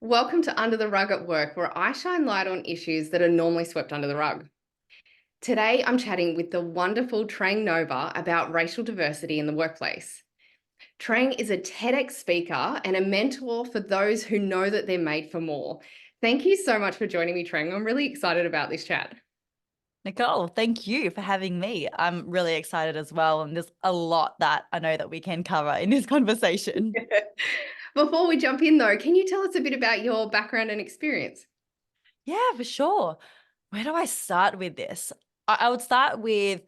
Welcome to Under the Rug at Work, where I shine light on issues that are normally swept under the rug. Today, I'm chatting with the wonderful Trang Nova about racial diversity in the workplace. Trang is a TEDx speaker and a mentor for those who know that they're made for more. Thank you so much for joining me, Trang. I'm really excited about this chat. Nicole, thank you for having me. I'm really excited as well. And there's a lot that I know that we can cover in this conversation. Before we jump in, though, can you tell us a bit about your background and experience? Yeah, for sure. Where do I start with this? I would start with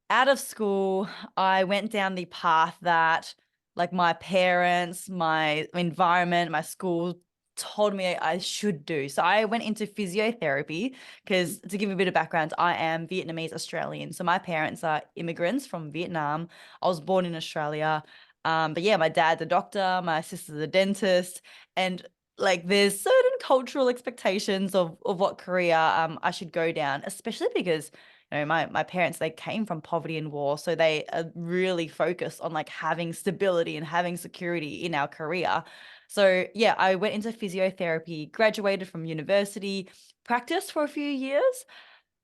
out of school, I went down the path that like my parents, my environment, my school told me I should do. So I went into physiotherapy because, to give you a bit of background, I am Vietnamese Australian. So my parents are immigrants from Vietnam. I was born in Australia. But yeah, my dad's a doctor, my sister's a dentist, and like there's certain cultural expectations of what career I should go down, especially because my parents, they came from poverty and war, so they are really focused on like having stability and having security in our career. So yeah, I went into physiotherapy, graduated from university, practiced for a few years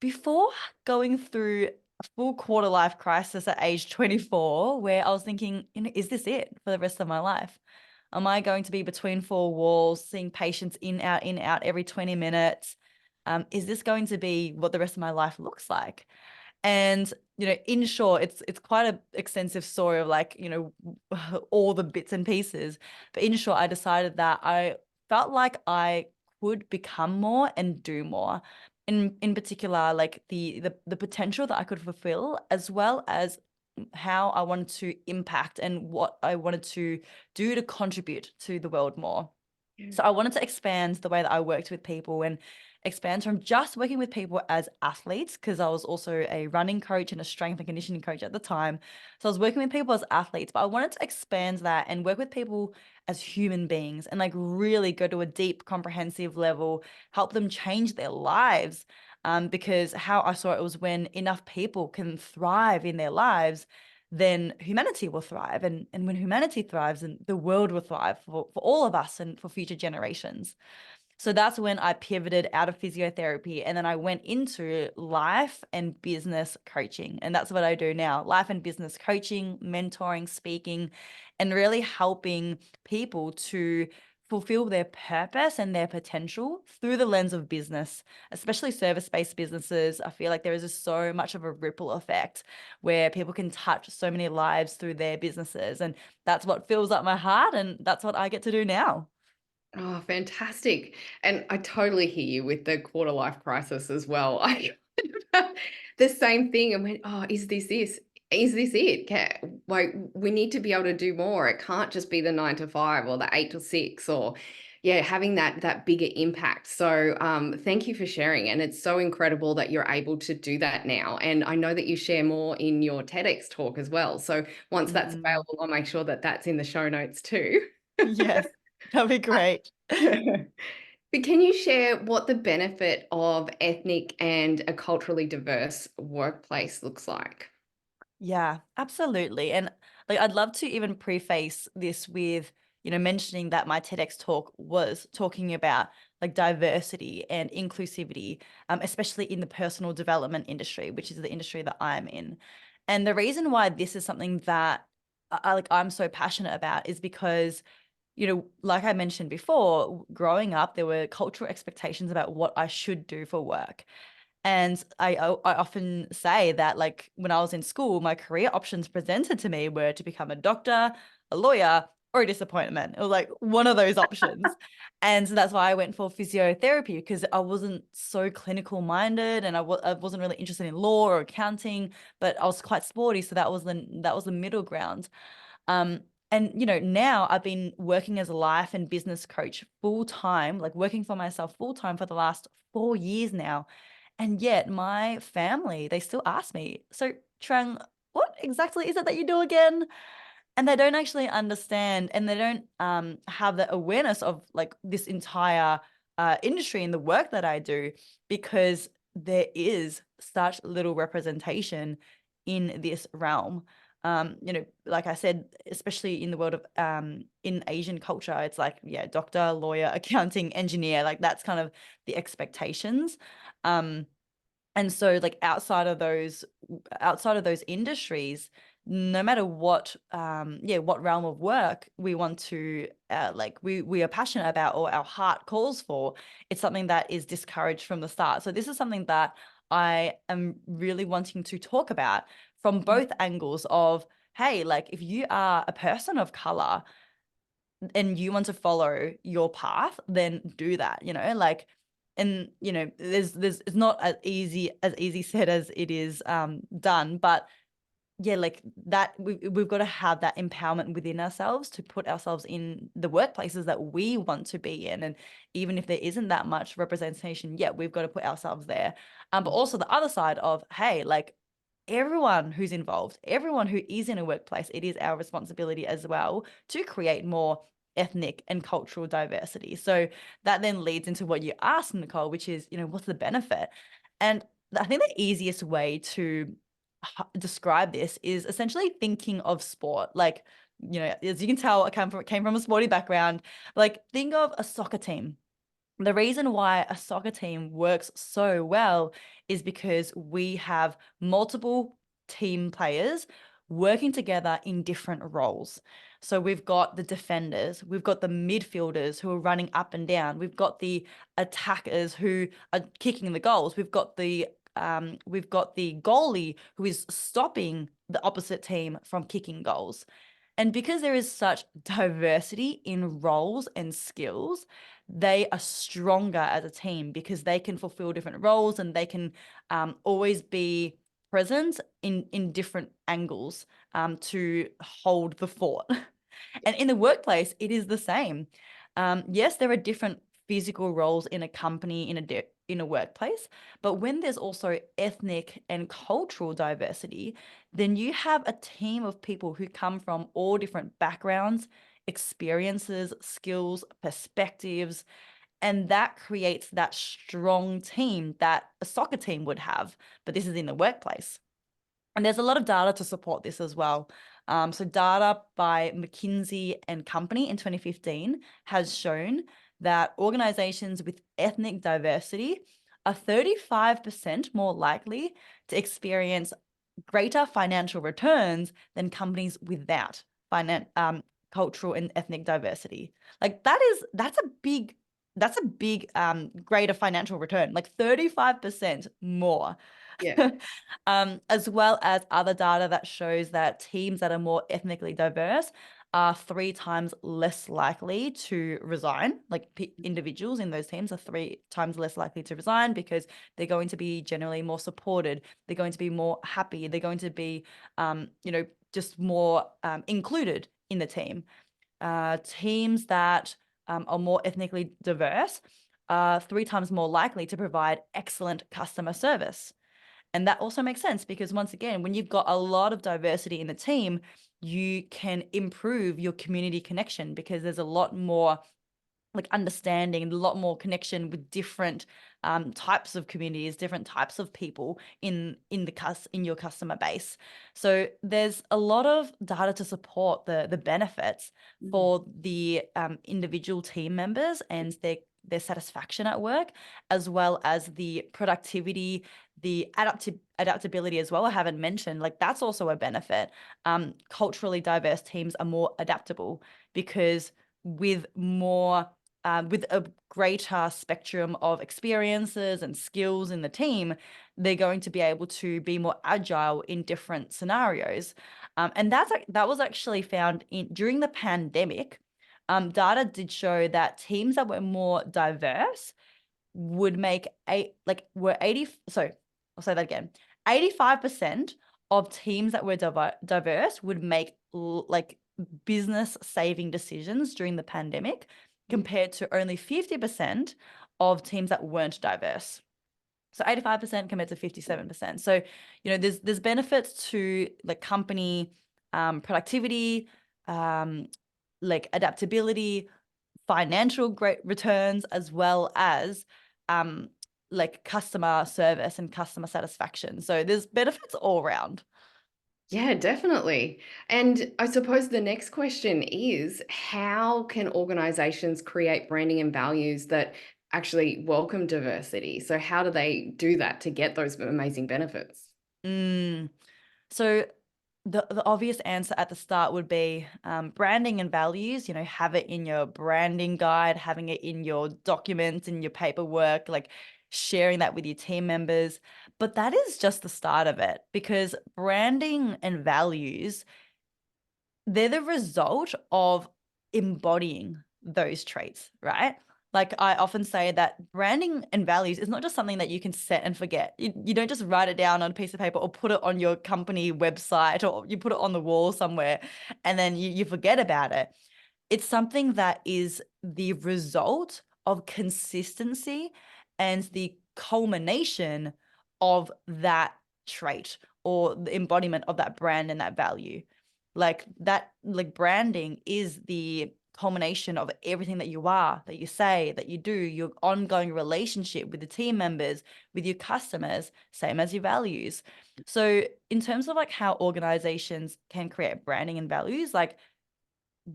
before going through a full quarter life crisis at age 24, where I was thinking, is this it for the rest of my life? Am I going to be between four walls, seeing patients in, out every 20 minutes? Is this going to be what the rest of my life looks like? And in short, it's quite an extensive story of like, all the bits and pieces. But in short, I decided that I felt like I could become more and do more. In particular, like the potential that I could fulfill, as well as how I wanted to impact and what I wanted to do to contribute to the world more. So I wanted to expand the way that I worked with people and expand from just working with people as athletes, because I was also a running coach and a strength and conditioning coach at the time. So I was working with people as athletes, but I wanted to expand that and work with people as human beings and like really go to a deep, comprehensive level, help them change their lives. Because how I saw it was when enough people can thrive in their lives, then humanity will thrive. And when humanity thrives, then the world will thrive for all of us and for future generations. So that's when I pivoted out of physiotherapy and then I went into life and business coaching. And that's what I do now: life and business coaching, mentoring, speaking, and really helping people to fulfill their purpose and their potential through the lens of business, especially service-based businesses. I feel like there is just so much of a ripple effect where people can touch so many lives through their businesses. And that's what fills up my heart. And that's what I get to do now. Oh, fantastic. And I totally hear you with the quarter life crisis as well. I the same thing and went, oh, is this this? Is this it? Like we need to be able to do more. It can't just be the 9 to 5 or the 8 to 6 or yeah, having that bigger impact. So thank you for sharing. And it's so incredible that you're able to do that now. And I know that you share more in your TEDx talk as well. So once that's Mm. available, I'll make sure that that's in the show notes too. Yes, that'd be great. But can you share what the benefit of ethnic and a culturally diverse workplace looks like? Yeah, absolutely. And like I'd love to even preface this with, mentioning that my TEDx talk was talking about like diversity and inclusivity, especially in the personal development industry, which is the industry that I'm in. And the reason why this is something that I'm so passionate about is because, like I mentioned before, growing up, there were cultural expectations about what I should do for work. And I often say that, like, when I was in school, my career options presented to me were to become a doctor, a lawyer, or a disappointment. It was like one of those options. And so that's why I went for physiotherapy, because I wasn't so clinical minded and I wasn't really interested in law or accounting, but I was quite sporty. So that was the middle ground. And now I've been working as a life and business coach full time, like working for myself full time for the last 4 years now. And yet my family, they still ask me, so Trang, what exactly is it that you do again? And they don't actually understand, and they don't have the awareness of like this entire industry and the work that I do, because there is such little representation in this realm. Like I said, especially in the world of in Asian culture, it's like, yeah, doctor, lawyer, accounting, engineer, like that's kind of the expectations. And so like outside of those industries, no matter what what realm of work we want to like we are passionate about or our heart calls for, it's something that is discouraged from the start. So this is something that I am really wanting to talk about from both angles of, hey, like if you are a person of color and you want to follow your path, then do that, like, and there's it's not as easy said as it is done, but yeah, like that we've got to have that empowerment within ourselves to put ourselves in the workplaces that we want to be in. And even if there isn't that much representation yet, we've got to put ourselves there. But also the other side of, hey, like everyone who's involved, everyone who is in a workplace, it is our responsibility as well to create more ethnic and cultural diversity. So that then leads into what you asked, Nicole, which is, what's the benefit? And I think the easiest way to describe this is essentially thinking of sport. Like, as you can tell, I came from a sporty background. Like, think of a soccer team. The reason why a soccer team works so well is because we have multiple team players working together in different roles. So we've got the defenders, we've got the midfielders who are running up and down, we've got the attackers who are kicking the goals, we've got the goalie who is stopping the opposite team from kicking goals. And because there is such diversity in roles and skills, they are stronger as a team because they can fulfill different roles and they can always be present in different angles to hold the fort. And in the workplace, it is the same. Yes, there are different physical roles in a company, in a workplace, but when there's also ethnic and cultural diversity, then you have a team of people who come from all different backgrounds, experiences, skills, perspectives, and that creates that strong team that a soccer team would have. But this is in the workplace. And there's a lot of data to support this as well. So data by McKinsey and Company in 2015 has shown that organizations with ethnic diversity are 35% more likely to experience greater financial returns than companies without cultural and ethnic diversity. Like that's a big greater financial return, like 35% more. Yeah. As well as other data that shows that teams that are more ethnically diverse are 3 times less likely to resign. Like individuals in those teams are 3 times less likely to resign because they're going to be generally more supported. They're going to be more happy. They're going to be, just more included in the team. Teams that are more ethnically diverse are 3 times more likely to provide excellent customer service. And that also makes sense because once again, when you've got a lot of diversity in the team, you can improve your community connection because there's a lot more like understanding and a lot more connection with different types of communities, different types of people in your customer base. So there's a lot of data to support the benefits for the individual team members and their satisfaction at work, as well as the productivity, the adaptability as well. I haven't mentioned, like that's also a benefit. Culturally diverse teams are more adaptable because with a greater spectrum of experiences and skills in the team, they're going to be able to be more agile in different scenarios. And that was actually found during the pandemic. Data did show that teams that were more diverse would make so I'll say that again. 85% of teams that were diverse would make like business saving decisions during the pandemic compared to only 50% of teams that weren't diverse. So 85% compared to 57%. So, there's benefits to like company productivity, like adaptability, financial great returns, as well as like customer service and customer satisfaction. So there's benefits all around. Yeah, definitely. And I suppose the next question is, how can organizations create branding and values that actually welcome diversity? So how do they do that to get those amazing benefits? Mm. So the obvious answer at the start would be branding and values. Have it in your branding guide, having it in your documents, in your paperwork, like sharing that with your team members. But that is just the start of it, because branding and values, they're the result of embodying those traits, right? Like I often say that branding and values is not just something that you can set and forget. You don't just write it down on a piece of paper or put it on your company website or you put it on the wall somewhere and then you forget about it. It's something that is the result of consistency and the culmination of that trait or the embodiment of that brand and that value. Like that, like branding is the culmination of everything that you are, that you say, that you do, your ongoing relationship with the team members, with your customers, same as your values. So, in terms of like how organizations can create branding and values, like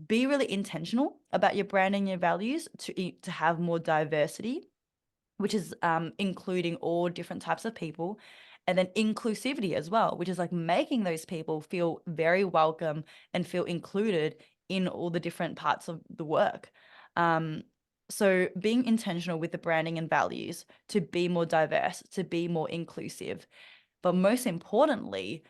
be really intentional about your brand and your values to have more diversity, which is including all different types of people, and then inclusivity as well, which is like making those people feel very welcome and feel included in all the different parts of the work. Um, so being intentional with the branding and values to be more diverse, to be more inclusive, but most importantly,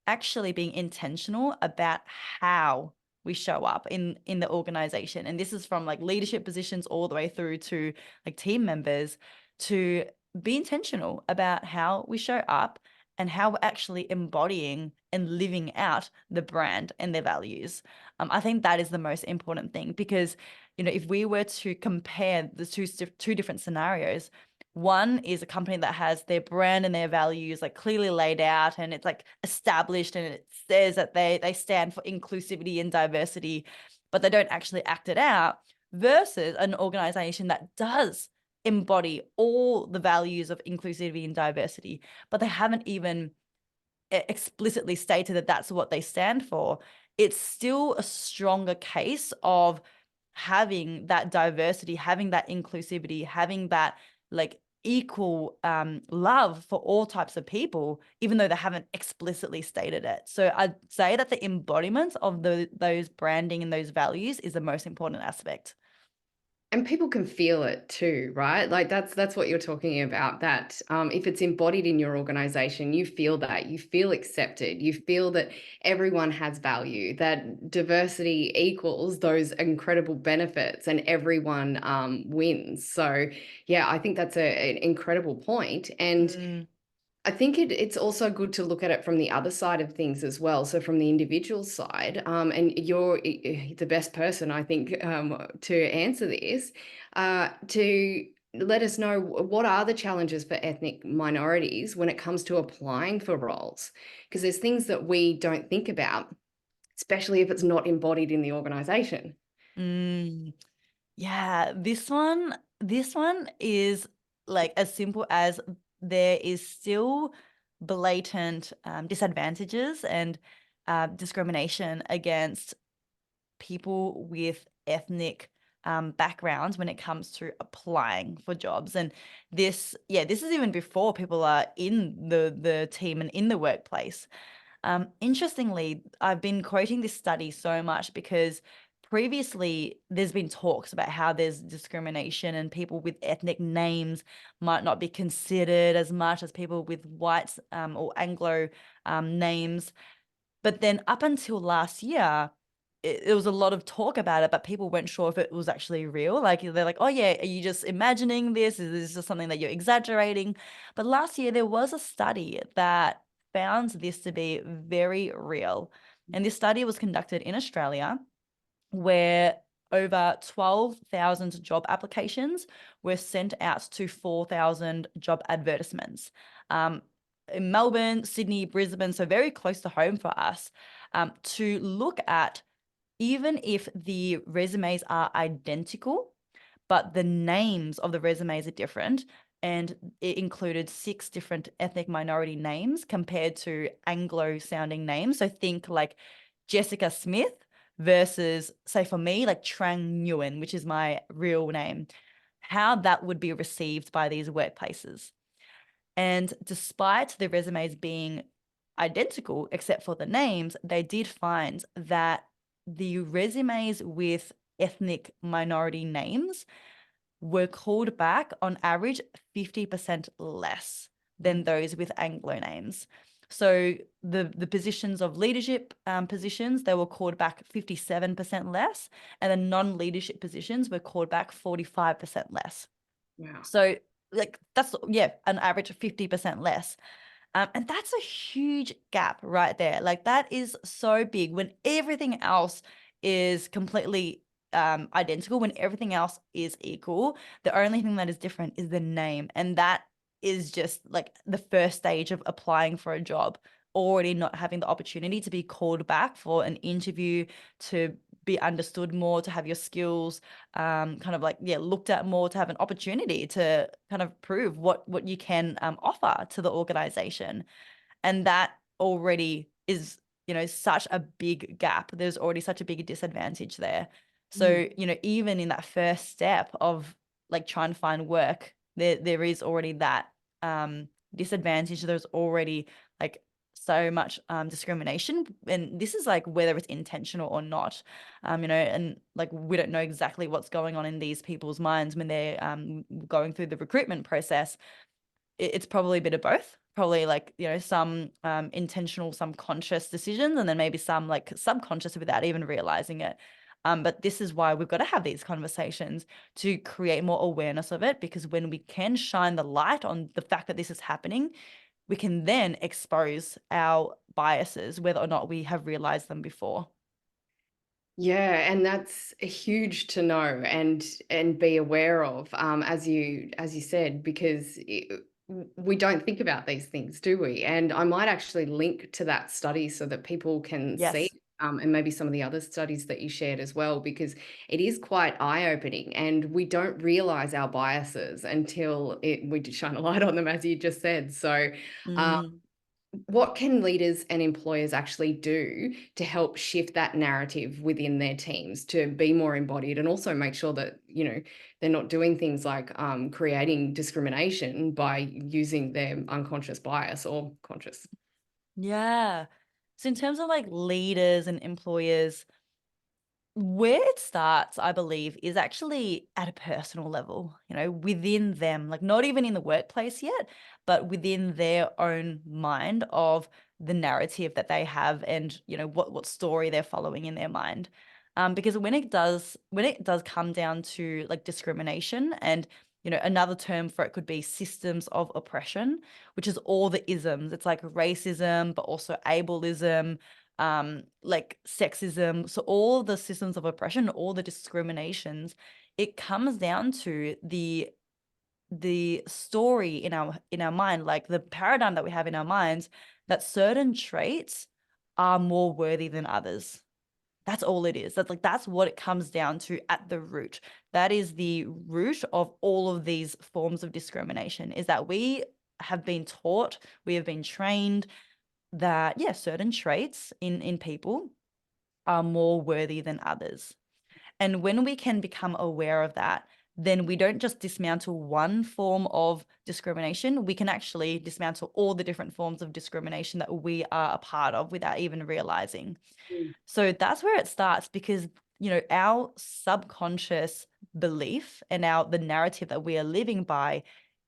actually being intentional about how we show up in the organization. And this is from like leadership positions all the way through to like team members, to be intentional about how we show up and how we're actually embodying and living out the brand and their values. I think that is the most important thing, because if we were to compare the two different scenarios, one is a company that has their brand and their values like clearly laid out and it's like established and it says that they stand for inclusivity and diversity, but they don't actually act it out, versus an organization that does embody all the values of inclusivity and diversity, but they haven't even explicitly stated that that's what they stand for. It's still a stronger case of having that diversity, having that inclusivity, having that like equal love for all types of people, even though they haven't explicitly stated it. So I'd say that the embodiment of those branding and those values is the most important aspect. And people can feel it too, right? Like that's what you're talking about. That if it's embodied in your organization, you feel that, you feel accepted, you feel that everyone has value, that diversity equals those incredible benefits, and everyone wins. So, yeah, I think that's an incredible point. And Mm, I think it's also good to look at it from the other side of things as well. So from the individual side, and you're the best person, I think, to answer this, to let us know what are the challenges for ethnic minorities when it comes to applying for roles, because there's things that we don't think about, especially if it's not embodied in the organization. mm. Yeah, this one is like as simple as there is still blatant disadvantages and discrimination against people with ethnic backgrounds when it comes to applying for jobs. And this is even before people are in the team and in the workplace. Interestingly, I've been quoting this study so much because previously there's been talks about how there's discrimination and people with ethnic names might not be considered as much as people with white or Anglo names. But then up until last year, there was a lot of talk about it, but people weren't sure if it was actually real. Like they're like, oh yeah, are you just imagining this? Is this just something that you're exaggerating? But last year there was a study that found this to be very real. And this study was conducted in Australia, where over 12,000 job applications were sent out to 4,000 job advertisements. In Melbourne, Sydney, Brisbane, so very close to home for us, to look at, even if the resumes are identical, but the names of the resumes are different, and it included 6 different ethnic minority names compared to Anglo sounding names. So think like Jessica Smith versus, say for me, like Trang Nguyen, which is my real name, how that would be received by these workplaces. And despite the resumes being identical, except for the names, they did find that the resumes with ethnic minority names were called back on average 50% less than those with Anglo names. So the positions of leadership positions, they were called back 57% less, and the non-leadership positions were called back 45% less. Wow. So like that's, yeah, an average of 50% less. And that's a huge gap right there. Like that is so big when everything else is completely identical, when everything else is equal. The only thing that is different is the name. And that is just like the first stage of applying for a job, already not having the opportunity to be called back for an interview, to be understood more, to have your skills kind of like, yeah, looked at more, to have an opportunity to kind of prove what you can offer to the organization. And that already is, such a big gap. There's already such a big disadvantage there. So, even in that first step of like trying to find work, there is already that disadvantage. There's already like so much discrimination, and this is like whether it's intentional or not, and like we don't know exactly what's going on in these people's minds when they're going through the recruitment process. It's probably a bit of both, probably like, some intentional, some conscious decisions, and then maybe some like subconscious without even realizing it. But this is why we've got to have these conversations to create more awareness of it, because when we can shine the light on the fact that this is happening, we can then expose our biases, whether or not we have realized them before. Yeah, and that's huge to know and be aware of, as you said, because we don't think about these things, do we? And I might actually link to that study so that people can see, Yes. and maybe some of the other studies that you shared as well, because it is quite eye-opening, and we don't realize our biases until we shine a light on them, as you just said. So, um, Mm. what can leaders and employers actually do to help shift that narrative within their teams to be more embodied, and also make sure that they're not doing things like creating discrimination by using their unconscious bias or conscious? Yeah. So in terms of like leaders and employers, where it starts, I believe, is actually at a personal level, within them, like not even in the workplace yet, but within their own mind of the narrative that they have, and, what story they're following in their mind. Because when it does come down to like discrimination, and, another term for it could be systems of oppression, which is all the isms. It's like racism, but also ableism, like sexism. So all the systems of oppression, all the discriminations, it comes down to the story in our mind, like the paradigm that we have in our minds, that certain traits are more worthy than others. That's all it is. That's what it comes down to at the root. That is the root of all of these forms of discrimination, is that we have been taught, we have been trained that, yeah, certain traits in people are more worthy than others. And when we can become aware of that, then we don't just dismantle one form of discrimination, we can actually dismantle all the different forms of discrimination that we are a part of without even realizing. Mm. So that's where it starts, because, our subconscious belief and the narrative that we are living by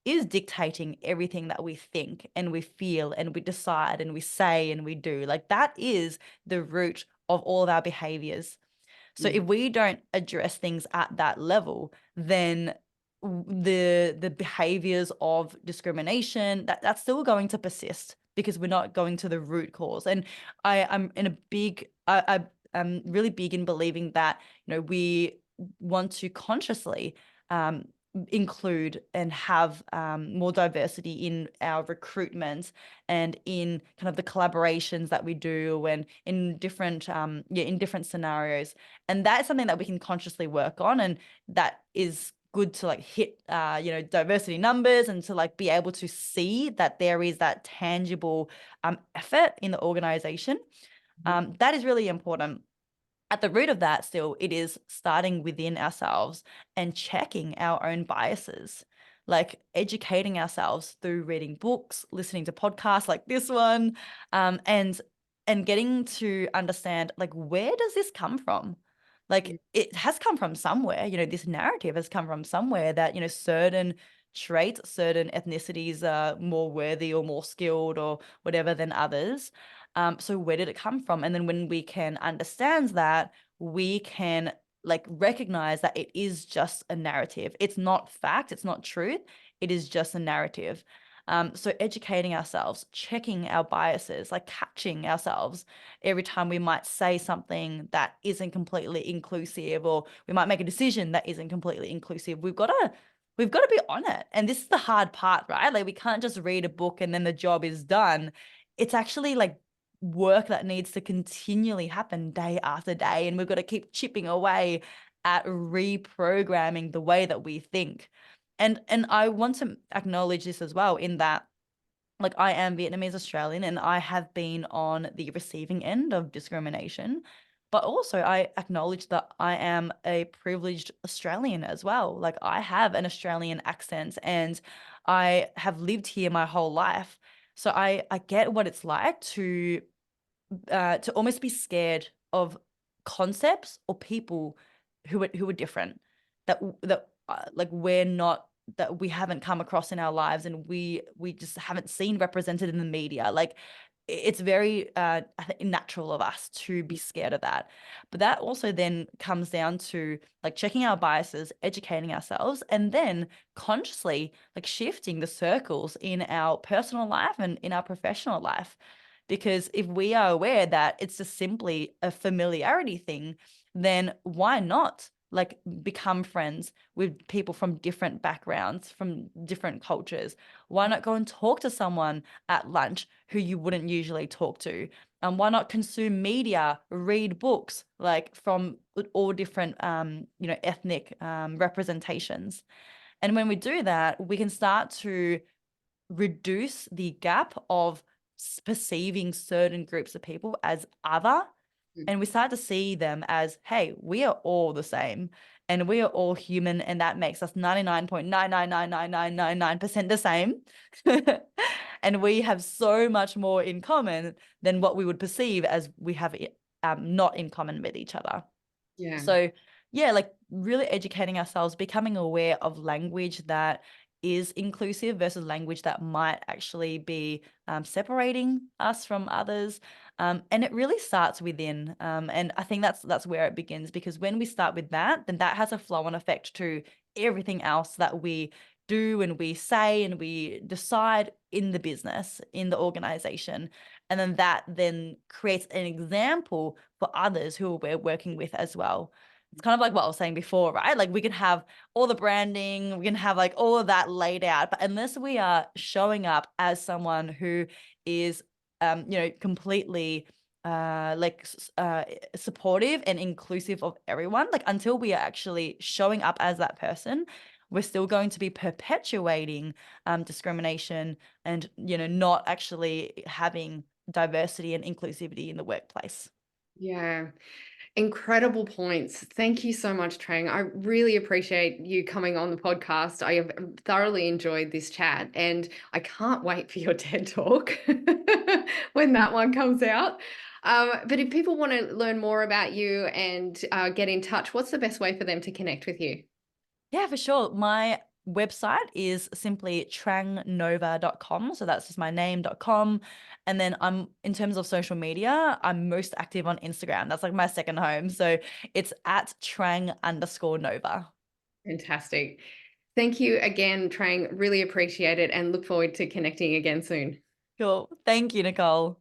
is dictating everything that we think and we feel and we decide and we say and we do. Like that is the root of all of our behaviors. So Yeah. if we don't address things at that level, then the behaviors of discrimination, that's still going to persist, because we're not going to the root cause. And I'm in a big I'm really big in believing that, we want to consciously include and have more diversity in our recruitment and in kind of the collaborations that we do, and in different in different scenarios. And that is something that we can consciously work on, and that is good to like hit, diversity numbers and to like be able to see that there is that tangible effort in the organization. That is really important. At the root of that, still, it is starting within ourselves and checking our own biases, like educating ourselves through reading books, listening to podcasts like this one, and getting to understand, like, where does this come from? Like, it has come from somewhere. This narrative has come from somewhere that certain traits, certain ethnicities are more worthy or more skilled or whatever than others. So where did it come from? And then when we can understand that, we can like recognize that it is just a narrative. It's not fact, it's not truth. It is just a narrative. So educating ourselves, checking our biases, like catching ourselves every time we might say something that isn't completely inclusive, or we might make a decision that isn't completely inclusive. We've got to be on it. And this is the hard part, right? Like we can't just read a book and then the job is done. It's actually like work that needs to continually happen day after day. And we've got to keep chipping away at reprogramming the way that we think. And I want to acknowledge this as well, in that like I am Vietnamese Australian and I have been on the receiving end of discrimination. But also I acknowledge that I am a privileged Australian as well. Like I have an Australian accent and I have lived here my whole life. So I get what it's like to almost be scared of concepts or people who are different, that like we're not, that we haven't come across in our lives, and we just haven't seen represented in the media. Like it's very I think natural of us to be scared of that. But that also then comes down to like checking our biases, educating ourselves, and then consciously like shifting the circles in our personal life and in our professional life. Because if we are aware that it's just simply a familiarity thing, then why not like become friends with people from different backgrounds, from different cultures? Why not go and talk to someone at lunch who you wouldn't usually talk to? And why not consume media, read books like from all different ethnic representations? And when we do that, we can start to reduce the gap of perceiving certain groups of people as other, and we start to see them as, hey, we are all the same and we are all human, and that makes us 99.9999999% the same. And we have so much more in common than what we would perceive as we have not in common with each other. Yeah. So yeah, like really educating ourselves, becoming aware of language that is inclusive versus language that might actually be separating us from others. And it really starts within. And I think that's where it begins, because when we start with that, then that has a flow-on effect to everything else that we do and we say and we decide in the business, in the organization. And then that then creates an example for others who we're working with as well. It's kind of like what I was saying before, right? Like we can have all the branding, we can have like all of that laid out, but unless we are showing up as someone who is, completely supportive and inclusive of everyone, like until we are actually showing up as that person, we're still going to be perpetuating discrimination and, not actually having diversity and inclusivity in the workplace. Yeah. Incredible points. Thank you so much, Trang. I really appreciate you coming on the podcast. I have thoroughly enjoyed this chat, and I can't wait for your TED Talk when that one comes out. But if people want to learn more about you and get in touch, what's the best way for them to connect with you? Yeah, for sure. My website is simply trangnova.com. So that's just my name.com. And then in terms of social media, I'm most active on Instagram. That's like my second home. So it's at trang_nova. Fantastic. Thank you again, Trang. Really appreciate it and look forward to connecting again soon. Cool. Thank you, Nicole.